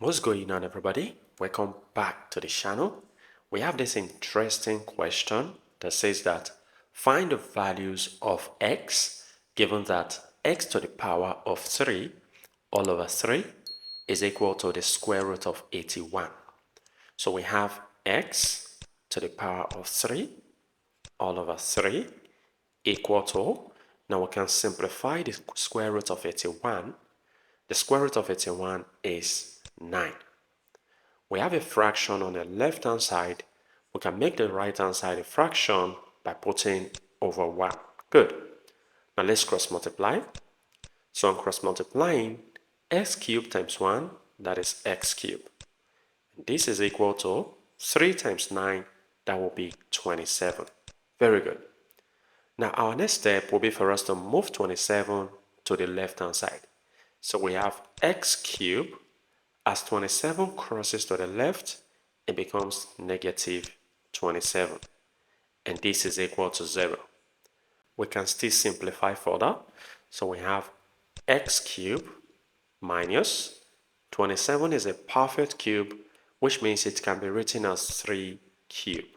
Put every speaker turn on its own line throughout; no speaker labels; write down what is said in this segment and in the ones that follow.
What's going on, everybody? Welcome back to the channel. We have this interesting question that says that find the values of x given that x to the power of 3 all over 3 is equal to the square root of 81. So we have x to the power of 3 all over 3 equal to, now we can simplify the square root of 81. The square root of 81 is 9. We have a fraction on the left hand side. We can make the right hand side a fraction by putting over 1. Good. Now let's cross multiply. So I'm cross multiplying x cubed times 1, that is x cubed. This is equal to 3 times 9, that will be 27. Very good. Now our next step will be for us to move 27 to the left hand side. So we have x cubed. As 27 crosses to the left, it becomes negative 27. And this is equal to 0. We can still simplify further. So we have x cubed minus 27 is a perfect cube, which means it can be written as 3 cubed.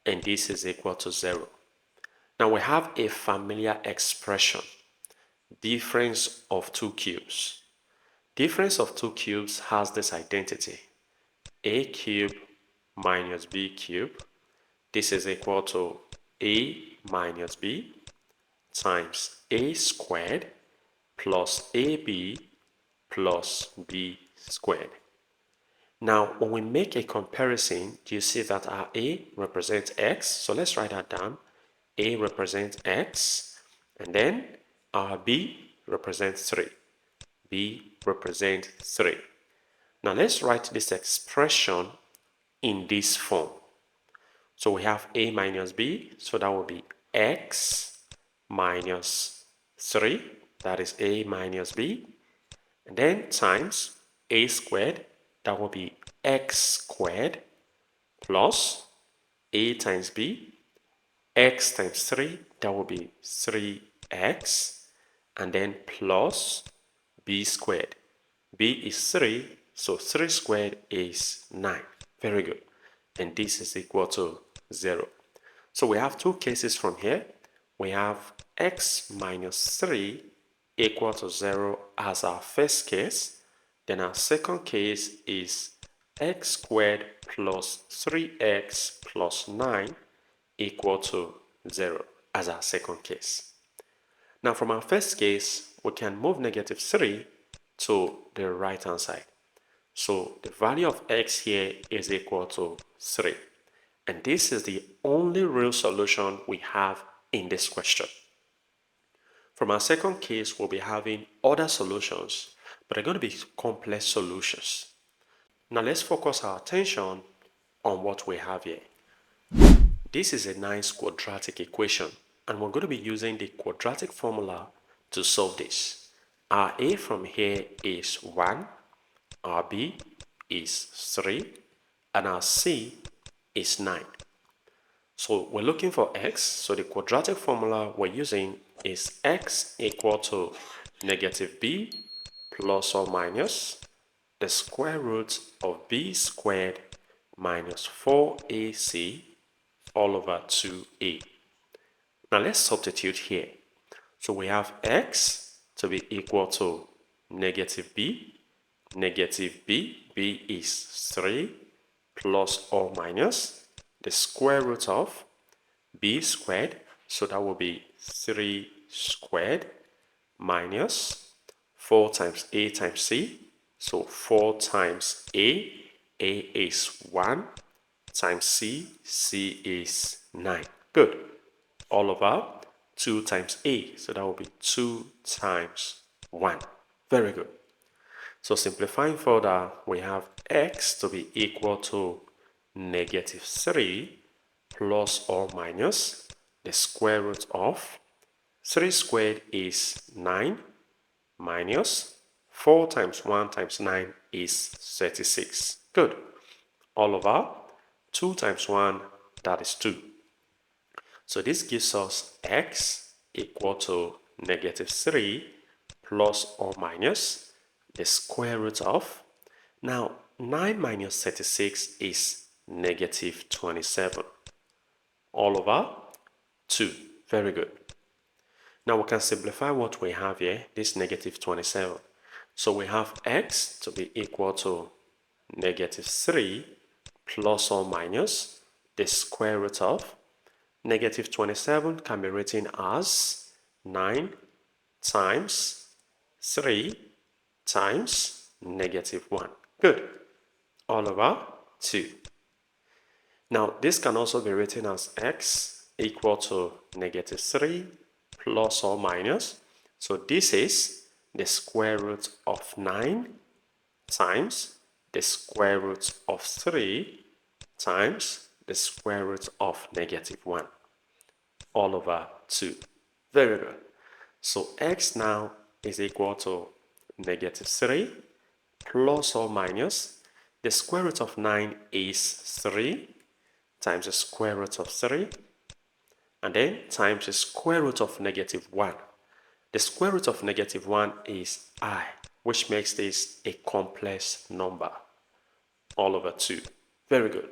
And this is equal to 0. Now we have a familiar expression, difference of 2 cubes. Difference of 2 cubes has this identity, a cubed minus b cubed. This is equal to a minus b times a squared plus ab plus b squared. Now, when we make a comparison, you see that our a represents x. So let's write that down. A represents x, and then our b represents 3. B represents 3. Now let's write this expression in this form. So we have a minus b, so that will be x minus 3, that is a minus b, and then times a squared, that will be x squared, plus a times b, x times 3, that will be 3x, and then plus b squared. B is 3, so 3 squared is 9. Very good. And this is equal to 0. So we have 2 cases from here. We have x minus 3 equal to 0 as our first case. Then our second case is x squared plus 3x plus 9 equal to 0 as our second case. Now from our first case, we can move negative 3 to the right hand side. So the value of x here is equal to 3. And this is the only real solution we have in this question. From our second case, we'll be having other solutions, but they're going to be complex solutions. Now let's focus our attention on what we have here. This is a nice quadratic equation, and we're going to be using the quadratic formula to solve this. Our a from here is 1, our b is 3, and our c is 9. So we're looking for x, so the quadratic formula we're using is x equal to negative b plus or minus the square root of b squared minus 4ac all over 2a. Now let's substitute here. So we have x to be equal to negative b, b is 3 plus or minus the square root of b squared, so that will be 3 squared minus 4 times a times c, so 4 times a is 1, times c is 9. Good. All over 2 times a, so that will be 2 times 1. Very good. So simplifying further, we have x to be equal to negative 3 plus or minus the square root of 3 squared is 9 minus 4 times 1 times 9 is 36. Good. All over 2 times 1, that is 2. So this gives us x equal to negative 3 plus or minus the square root of Now, 9 minus 36 is negative 27 all over 2. Very good. Now we can simplify what we have here, this negative 27. So we have x to be equal to negative 3 plus or minus the square root of negative 27 can be written as 9 times 3 times negative 1. Good. All over 2. Now this can also be written as x equal to negative 3 plus or minus. So this is the square root of 9 times the square root of 3 times the square root of negative 1 all over 2. Very good. So x now is equal to negative 3 plus or minus the square root of 9 is 3 times the square root of 3 and then times the square root of negative 1. The square root of negative 1 is I, which makes this a complex number all over 2. Very good.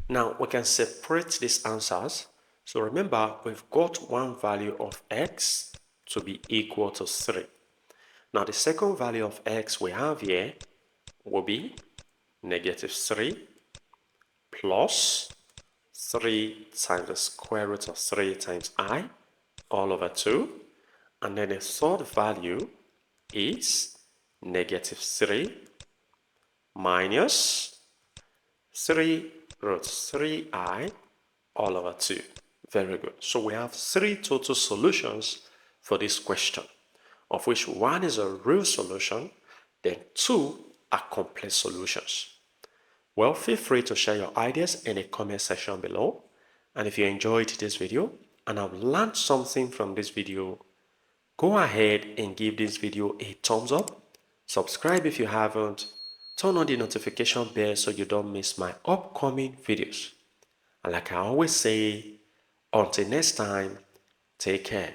Now we can separate these answers. So remember, we've got one value of x to be equal to 3. Now the second value of x we have here will be negative 3 plus 3 times the square root of 3 times I all over 2. And then the third value is negative 3 minus 3 root 3i all over 2. Very good. So we have 3 total solutions for this question, of which one is a real solution, then 2 are complex solutions. Well, feel free to share your ideas in the comment section below. And if you enjoyed this video and have learned something from this video, go ahead and give this video a thumbs up. Subscribe if you haven't. Turn on the notification bell so you don't miss my upcoming videos. And like I always say, until next time, take care.